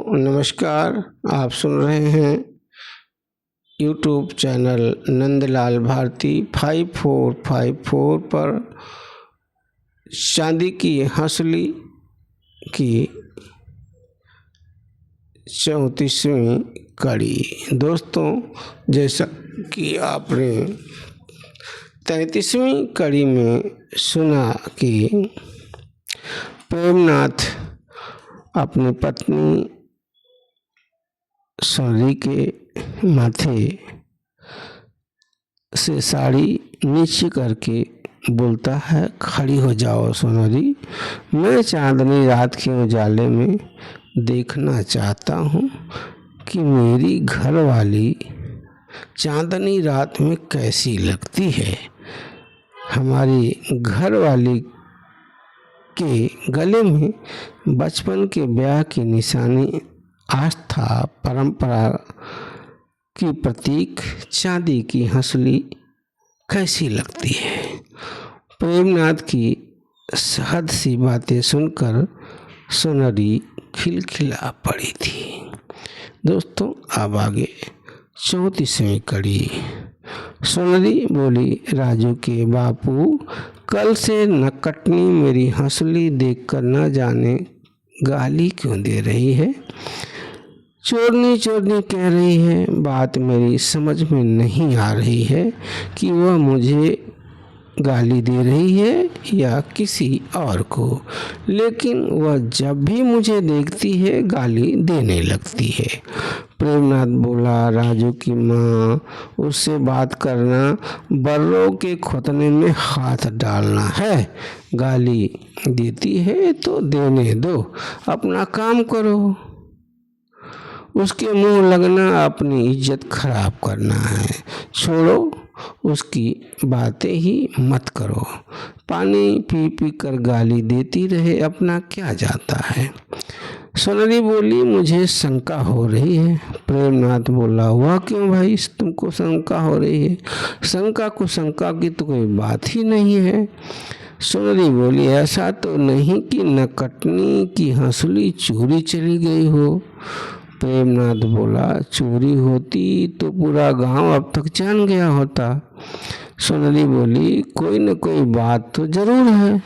नमस्कार। आप सुन रहे हैं यूट्यूब चैनल नंदलाल भारती 5454 पर चांदी की हंसली की 34वीं कड़ी। दोस्तों, जैसा कि आपने 33वीं कड़ी में सुना कि प्रेमनाथ अपनी पत्नी सोनरी के माथे से साड़ी नीचे करके बोलता है, खड़ी हो जाओ सोनरी, मैं चांदनी रात के उजाले में देखना चाहता हूँ कि मेरी घरवाली चांदनी रात में कैसी लगती है। हमारी घरवाली के गले में बचपन के ब्याह की निशानी, आस्था, परंपरा की प्रतीक चांदी की हंसली कैसी लगती है। प्रेमनाथ की हद सी बातें सुनकर सोनरी खिलखिला पड़ी थी। दोस्तों, अब आगे 34वीं कड़ी। सोनरी बोली, राजू के बापू, कल से नकटनी मेरी हंसली देखकर न जाने गाली क्यों दे रही है। चोरनी चोरनी कह रही है। बात मेरी समझ में नहीं आ रही है कि वह मुझे गाली दे रही है या किसी और को, लेकिन वह जब भी मुझे देखती है गाली देने लगती है। प्रेमनाथ बोला, राजू की माँ, उससे बात करना बर्रों के खोतने में हाथ डालना है। गाली देती है तो देने दो, अपना काम करो। उसके मुंह लगना अपनी इज्जत खराब करना है। छोड़ो, उसकी बातें ही मत करो। पानी पी पी कर गाली देती रहे, अपना क्या जाता है। सोनरी बोली, मुझे शंका हो रही है। प्रेमनाथ बोला, वह क्यों भाई, तुमको शंका हो रही है? शंका की तो कोई बात ही नहीं है। सोनरी बोली, ऐसा तो नहीं कि नकटनी की हंसली चोरी चली गई हो। प्रेमनाथ बोला, चोरी होती तो पूरा गांव अब तक जान गया होता। सोनरी बोली, कोई न कोई बात तो जरूर है।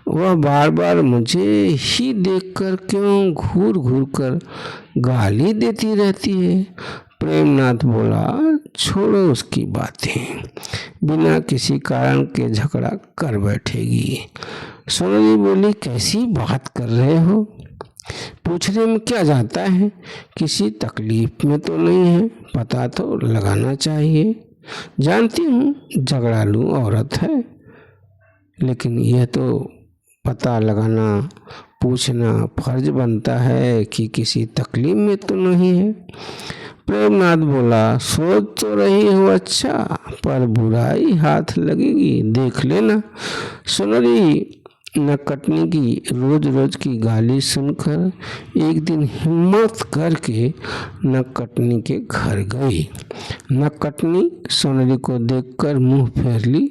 वह बार बार मुझे ही देखकर क्यों घूर घूर कर गाली देती रहती है। प्रेमनाथ बोला, छोड़ो उसकी बातें, बिना किसी कारण के झगड़ा कर बैठेगी। सोनरी बोली, कैसी बात कर रहे हो? पूछने में क्या जाता है, किसी तकलीफ में तो नहीं है, पता तो लगाना चाहिए। जानती हूँ झगड़ालू औरत है, लेकिन यह तो पता लगाना, पूछना फर्ज बनता है कि किसी तकलीफ में तो नहीं है। प्रेमनाथ बोला, सोच तो रही हो अच्छा, पर बुराई हाथ लगेगी, देख लेना। सोनरी नकटनी की रोज रोज की गाली सुनकर एक दिन हिम्मत करके नकटनी के घर गई। नकटनी सोनरी को देखकर मुंह फेर ली,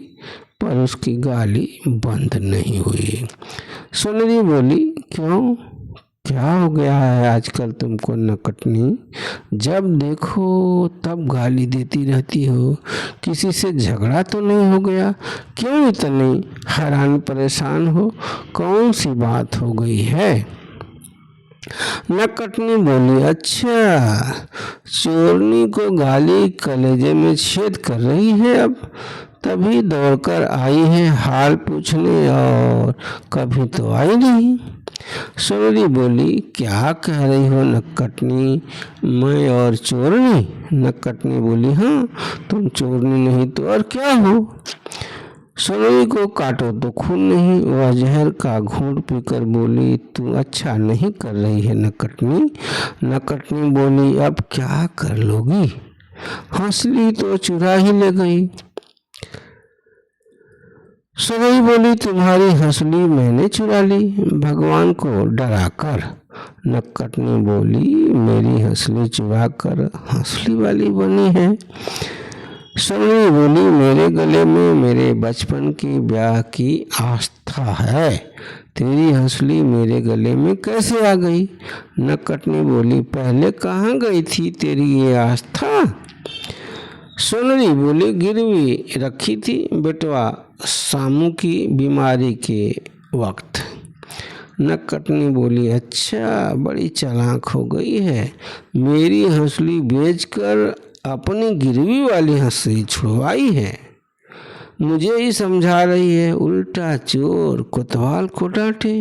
पर उसकी गाली बंद नहीं हुई। सोनरी बोली, क्यों, क्या हो गया है आजकल तुमको नकटनी? जब देखो तब गाली देती रहती हो। किसी से झगड़ा तो नहीं हो गया? क्यों इतनी हैरान परेशान हो? कौन सी बात हो गई है? नकटनी बोली, अच्छा, चोरनी को गाली कलेजे में छेद कर रही है, अब तभी दौड़कर आई है हाल पूछने, और कभी तो आई नहीं। सोनरी बोली, क्या कह रही हो नकटनी, मैं और चोरनी? नकटनी बोली, हाँ, तुम चोरनी नहीं तो और क्या हो। सोनरी को काटो तो खून नहीं। वह जहर का घूंट पीकर बोली, तू अच्छा नहीं कर रही है नकटनी। नकटनी बोली, अब क्या कर लोगी, हंसली तो चुरा ही ले गई। सोनरी बोली, तुम्हारी हंसली मैंने चुरा ली, भगवान को डरा कर। नकटनी बोली, मेरी हंसली चुरा कर हंसली वाली बनी है। सोनरी बोली, मेरे गले में मेरे बचपन के ब्याह की आस्था है, तेरी हंसली मेरे गले में कैसे आ गई? नक्कटनी बोली, पहले कहाँ गई थी तेरी ये आस्था? सोनरी बोली, गिरवी रखी थी बेटवा सामू की बीमारी के वक्त। नक्कटनी बोली, अच्छा, बड़ी चालाक हो गई है, मेरी हंसली बेचकर अपनी गिरवी वाली हंसली छुड़वाई है, मुझे ही समझा रही है, उल्टा चोर कोतवाल को डांटे।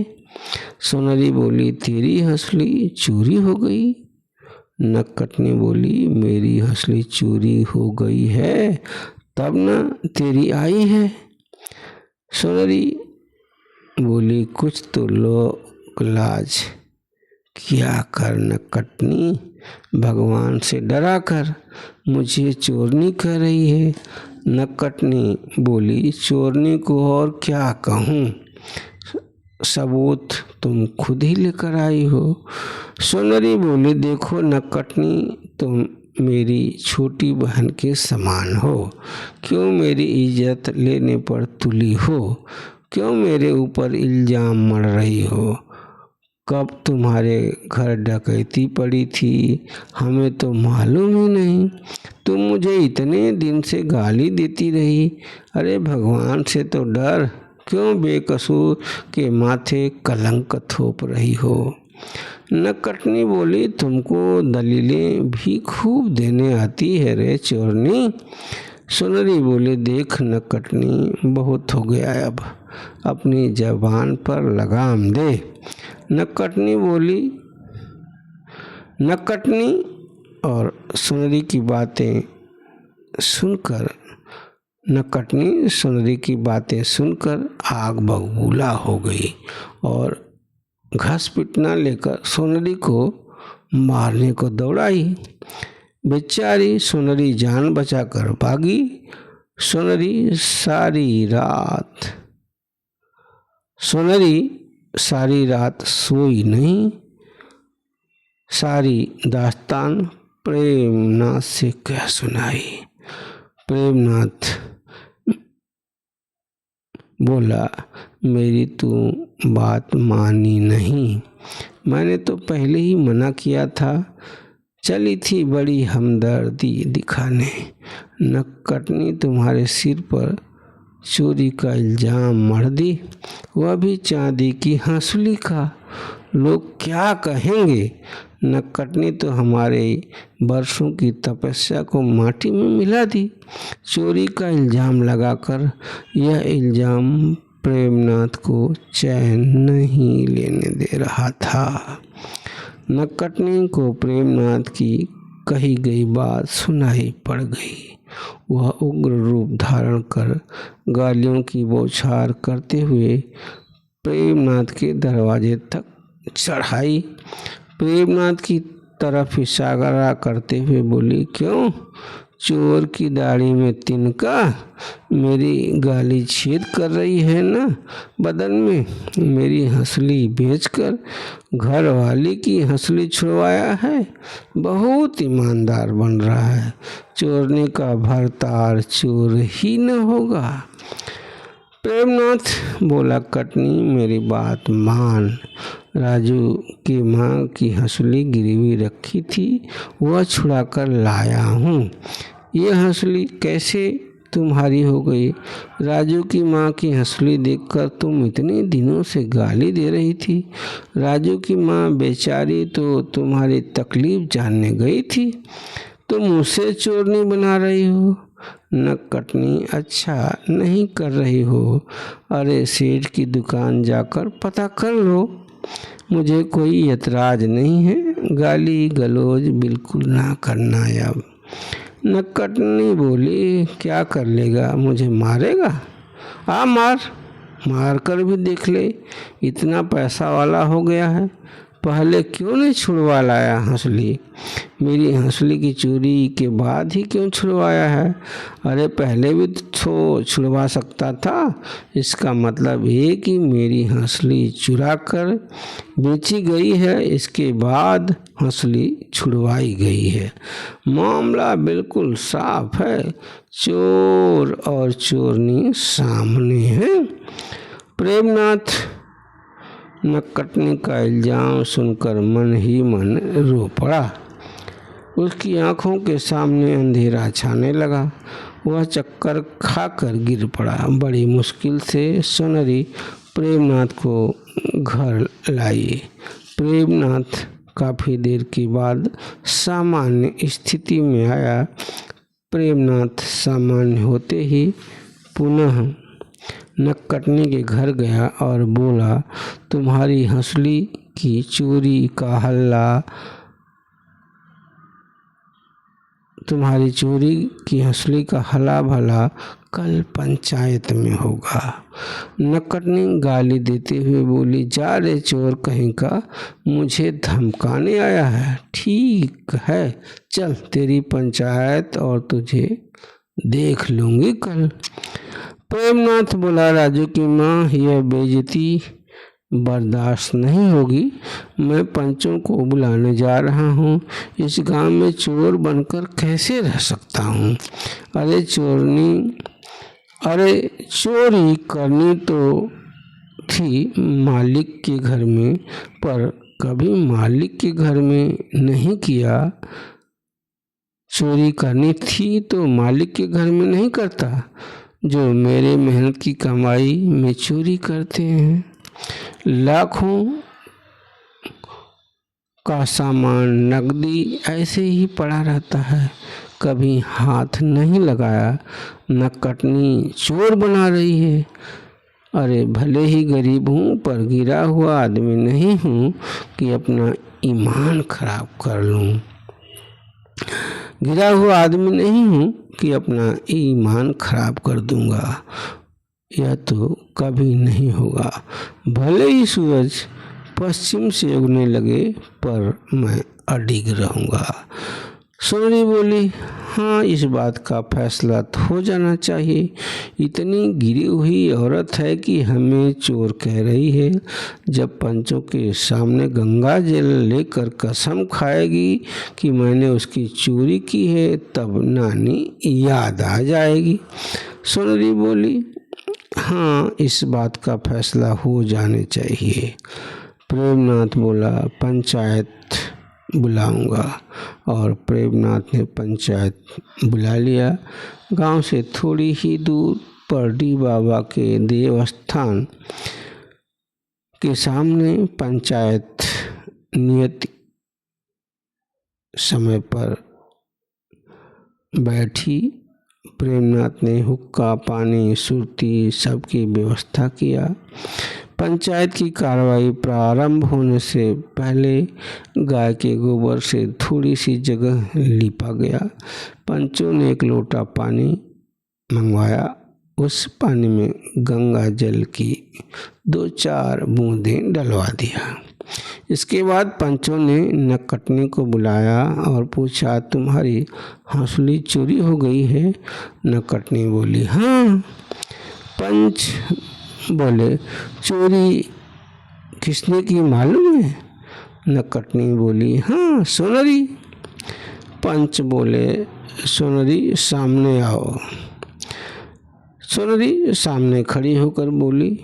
सोनरी बोली, तेरी हंसली चोरी हो गई? नक्कटनी बोली, मेरी हंसली चोरी हो गई है तब न तेरी आई है। सोनरी बोली, कुछ तो लोक लाज किया कर नक्कटनी, भगवान से डरा कर, मुझे चोरनी कह रही है। नक्कटनी बोली, चोरनी को और क्या कहूँ, सबूत तुम खुद ही लेकर आई हो। सोनरी बोली, देखो नक्कटनी, तुम मेरी छोटी बहन के समान हो, क्यों मेरी इज्जत लेने पर तुली हो, क्यों मेरे ऊपर इल्ज़ाम मढ़ रही हो? कब तुम्हारे घर डकैती पड़ी थी हमें तो मालूम ही नहीं, तुम मुझे इतने दिन से गाली देती रही, अरे भगवान से तो डर, क्यों बेकसूर के माथे कलंक थोप रही हो? नक्कटनी बोली, तुमको दलीलें भी खूब देने आती है रे चोरनी। सोनरी बोले, देख नक्कटनी, बहुत हो गया, अब अपनी जबान पर लगाम दे। नक्कटनी और सोनरी की बातें सुनकर नक्कटनी सोनरी की बातें सुनकर आग बबूला हो गई और घस पिटना लेकर सोनरी को मारने को दौड़ाई। बेचारी सोनरी जान बचाकर भागी। सोनरी सारी रात सोई नहीं। सारी दास्तान प्रेमनाथ से क्या सुनाई। प्रेमनाथ बोला, मेरी तू बात मानी नहीं, मैंने तो पहले ही मना किया था, चली थी बड़ी हमदर्दी दिखाने। नक्कटनी तुम्हारे सिर पर चोरी का इल्ज़ाम मढ़ दी, वह भी चांदी की हंसली का, लोग क्या कहेंगे? नक्कटनी तो हमारे बरसों की तपस्या को माटी में मिला दी। चोरी का इल्ज़ाम लगाकर यह इल्ज़ाम प्रेमनाथ को चैन नहीं लेने दे रहा था। नक्कटनी को प्रेमनाथ की कही गई बात सुनाई पड़ गई। वह उग्र रूप धारण कर गालियों की बौछार करते हुए प्रेमनाथ के दरवाजे तक चढ़ाई। प्रेमनाथ की तरफ इशारा करते हुए बोली, क्यों चोर की दाढ़ी में तिनका, मेरी गाली छेद कर रही है ना बदन में? मेरी हंसली बेचकर घर वाली की हंसली छुड़वाया है, बहुत ईमानदार बन रहा है, चोरने का भरतार चोर ही न होगा। प्रेमनाथ बोला, कटनी मेरी बात मान, राजू की माँ की हंसली गिरवी रखी थी, वह छुड़ा कर लाया हूँ। ये हंसली कैसे तुम्हारी हो गई? राजू की माँ की हंसली देखकर तुम इतने दिनों से गाली दे रही थी। राजू की माँ बेचारी तो तुम्हारी तकलीफ जानने गई थी, तुम उसे चोरनी बना रही हो। नक्कटनी, अच्छा नहीं कर रही हो, अरे सेठ की दुकान जाकर पता कर लो, मुझे कोई एतराज नहीं है, गाली गलौज बिल्कुल ना करना। अब नक्कटनी बोली, क्या कर लेगा, मुझे मारेगा? आ मार कर भी देख ले, इतना पैसा वाला हो गया है, पहले क्यों नहीं छुड़वा लाया हंसली? मेरी हंसली की चोरी के बाद ही क्यों छुड़वाया है? अरे पहले भी तो छुड़वा सकता था। इसका मतलब ये कि मेरी हंसली चुरा कर बेची गई है, इसके बाद हंसली छुड़वाई गई है। मामला बिल्कुल साफ है, चोर और चोरनी सामने है। प्रेमनाथ नक्कटनी का इल्जाम सुनकर मन ही मन रो पड़ा। उसकी आंखों के सामने अंधेरा छाने लगा। वह चक्कर खाकर गिर पड़ा। बड़ी मुश्किल से सुनरी प्रेमनाथ को घर लाई। प्रेमनाथ काफ़ी देर के बाद सामान्य स्थिति में आया। प्रेमनाथ सामान्य होते ही पुनः नक्कटनी के घर गया और बोला, तुम्हारी हंसली की चोरी का हल्ला, तुम्हारी चोरी की हंसली का हला भला कल पंचायत में होगा। नक्कटनी गाली देते हुए बोली, जा रे चोर कहीं का, मुझे धमकाने आया है? ठीक है, चल तेरी पंचायत और तुझे देख लूँगी कल। प्रेमनाथ बोला, राजू की माँ, यह बेइज्जती बर्दाश्त नहीं होगी। मैं पंचों को बुलाने जा रहा हूँ। इस गांव में चोर बनकर कैसे रह सकता हूँ? अरे चोरी करनी तो थी मालिक के घर में, पर कभी मालिक के घर में नहीं किया। चोरी करनी थी तो मालिक के घर में नहीं करता, जो मेरे मेहनत की कमाई में चोरी करते हैं। लाखों का सामान नकदी ऐसे ही पड़ा रहता है, कभी हाथ नहीं लगाया। नक्कटनी चोर बना रही है। अरे भले ही गरीब हूँ, पर गिरा हुआ आदमी नहीं हूँ कि अपना ईमान खराब कर लूँ। गिरा हुआ आदमी नहीं हूँ कि अपना ईमान खराब कर दूंगा। यह तो कभी नहीं होगा। भले ही सूरज पश्चिम से उगने लगे, पर मैं अडिग रहूँगा। सुनरी बोली, हाँ, इस बात का फैसला तो हो जाना चाहिए। इतनी गिरी हुई औरत है कि हमें चोर कह रही है। जब पंचों के सामने गंगा जल लेकर कसम खाएगी कि मैंने उसकी चोरी की है, तब नानी याद आ जाएगी। सुनरी बोली, हाँ, इस बात का फैसला हो जाने चाहिए। प्रेमनाथ बोला, पंचायत बुलाऊंगा। और प्रेमनाथ ने पंचायत बुला लिया। गांव से थोड़ी ही दूर परडी बाबा के देवस्थान के सामने पंचायत नियत समय पर बैठी। प्रेमनाथ ने हुक्का, पानी, सुरती सबकी व्यवस्था किया। पंचायत की कार्रवाई प्रारंभ होने से पहले गाय के गोबर से थोड़ी सी जगह लीपा गया। पंचों ने एक लोटा पानी मंगवाया। उस पानी में गंगा जल की 2-4 बूंदें डलवा दिया। इसके बाद पंचों ने नक्कटनी को बुलाया और पूछा, तुम्हारी हंसली चोरी हो गई है? नक्कटनी बोली, हाँ। पंच बोले, चोरी किसने की मालूम है? नक्कटनी बोली, हाँ, सुनरी। पंच बोले, सुनरी सामने आओ। सुनरी सामने खड़ी होकर बोली,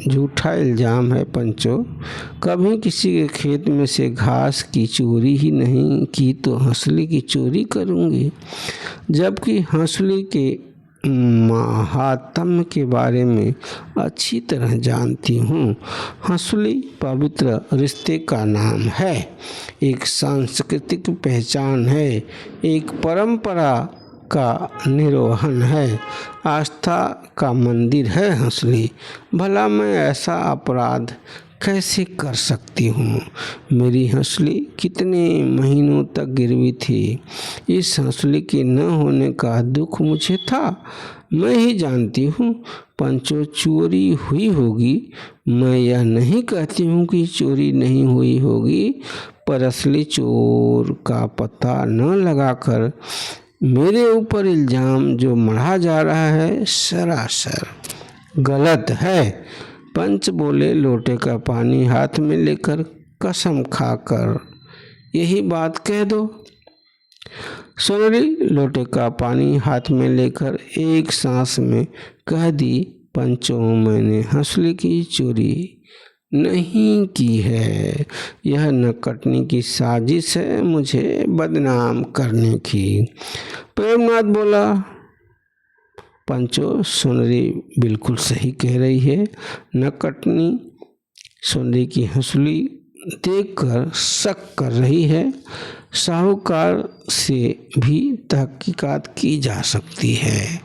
झूठा इल्जाम है पंचों। कभी किसी के खेत में से घास की चोरी ही नहीं की तो हंसली की चोरी करूँगी, जबकि हंसली के महात्म्य के बारे में अच्छी तरह जानती हूँ। हंसली पवित्र रिश्ते का नाम है, एक सांस्कृतिक पहचान है, एक परंपरा का निर्वहन है, आस्था का मंदिर है हंसली। भला मैं ऐसा अपराध कैसे कर सकती हूँ? मेरी हंसली कितने महीनों तक गिरवी थी। इस हंसली के न होने का दुख मुझे था। मैं ही जानती हूँ पंचो चोरी हुई होगी। मैं यह नहीं कहती हूँ कि चोरी नहीं हुई होगी, पर असली चोर का पता न लगाकर मेरे ऊपर इल्जाम जो मढ़ा जा रहा है सरासर गलत है। पंच बोले, लोटे का पानी हाथ में लेकर कसम खाकर यही बात कह दो। सोनरी लोटे का पानी हाथ में लेकर एक सांस में कह दी, पंचों मैंने हंसली की चोरी नहीं की है। यह नकटनी की साजिश है मुझे बदनाम करने की। प्रेमनाथ बोला, पंचो सोनरी बिल्कुल सही कह रही है। नकटनी सोनरी की हंसली देखकर शक कर रही है। साहूकार से भी तहकीकात की जा सकती है,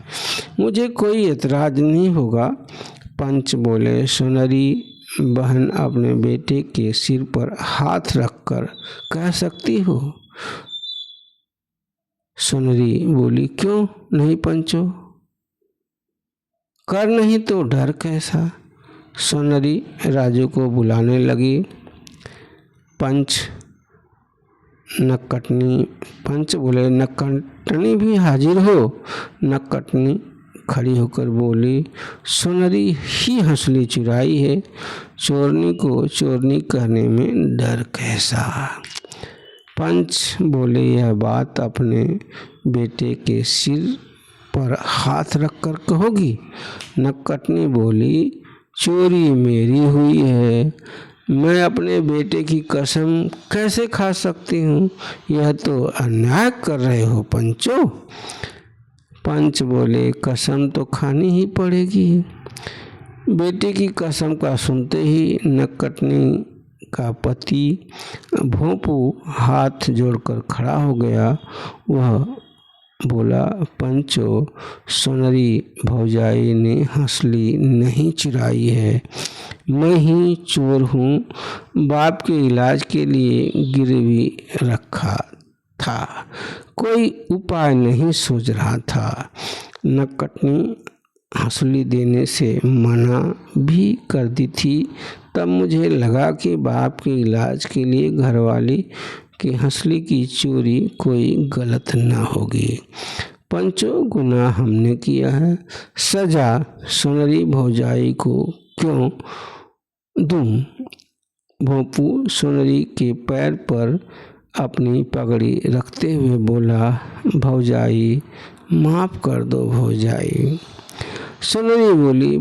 मुझे कोई एतराज नहीं होगा। पंच बोले, सोनरी बहन अपने बेटे के सिर पर हाथ रखकर कह सकती हो। सोनरी बोली, क्यों नहीं पंचो, कर नहीं तो डर कैसा। सोनरी राजू को बुलाने लगी। पंच बोले, नकटनी भी हाजिर हो। नकटनी खड़ी होकर बोली, सोनरी ही हंसली चुराई है, चोरनी को चोरनी कहने में डर कैसा। पंच बोले, यह बात अपने बेटे के सिर पर हाथ रखकर कहोगी। नकटनी बोली, चोरी मेरी हुई है, मैं अपने बेटे की कसम कैसे खा सकती हूँ, यह तो अन्याय कर रहे हो पंचो। पंच बोले, कसम तो खानी ही पड़ेगी। बेटे की कसम का सुनते ही नकटनी का पति भोंपू हाथ जोड़कर खड़ा हो गया। वह बोला, पंचो सोनरी भौजाई ने हंसली नहीं चुराई है, मैं ही चोर हूँ। बाप के इलाज के लिए गिरवी रखा था, कोई उपाय नहीं सोच रहा था। नकटनी हंसली देने से मना भी कर दी थी, तब मुझे लगा कि बाप के इलाज के लिए घरवाली की हंसली की चोरी कोई गलत न होगी। पंचो गुनाह हमने किया है, सजा सोनरी भौजाई को क्यों दूं। भोंपू सोनरी के पैर पर अपनी पगड़ी रखते हुए बोला, भौजाई माफ कर दो भौजाई। सोनरी बोली,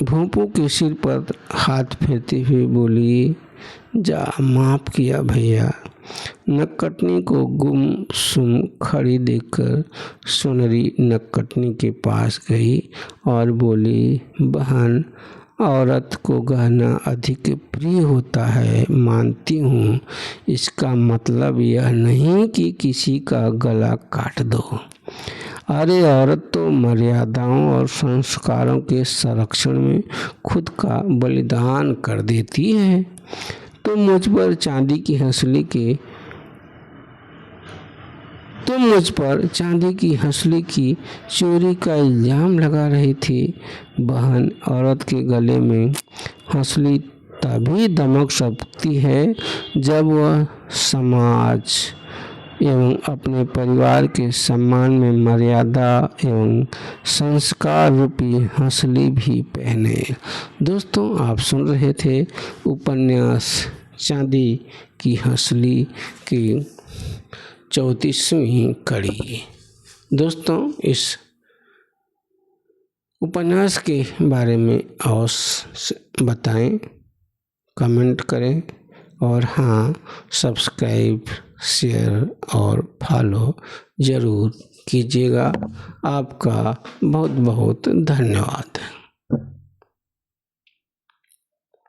भोंपू के सिर पर हाथ फेरते हुए बोली, जा माफ किया भैया। नकटनी को गुमसुम खड़ी देखकर सोनरी नकटनी के पास गई और बोली, बहन औरत को गहना अधिक प्रिय होता है, मानती हूँ, इसका मतलब यह नहीं कि किसी का गला काट दो। अरे औरत तो मर्यादाओं और संस्कारों के संरक्षण में खुद का बलिदान कर देती है। तुम मुझ पर चांदी की हंसली की चोरी का इल्जाम लगा रही थी। बहन औरत के गले में हंसली तभी दमक सकती है जब वह समाज एवं अपने परिवार के सम्मान में मर्यादा एवं संस्कार रूपी हंसली भी पहने। दोस्तों, आप सुन रहे थे उपन्यास चांदी की हंसली की 34वीं कड़ी। दोस्तों, इस उपन्यास के बारे में और बताएं, कमेंट करें और हाँ, सब्सक्राइब, शेयर और फॉलो ज़रूर कीजिएगा। आपका बहुत बहुत धन्यवाद।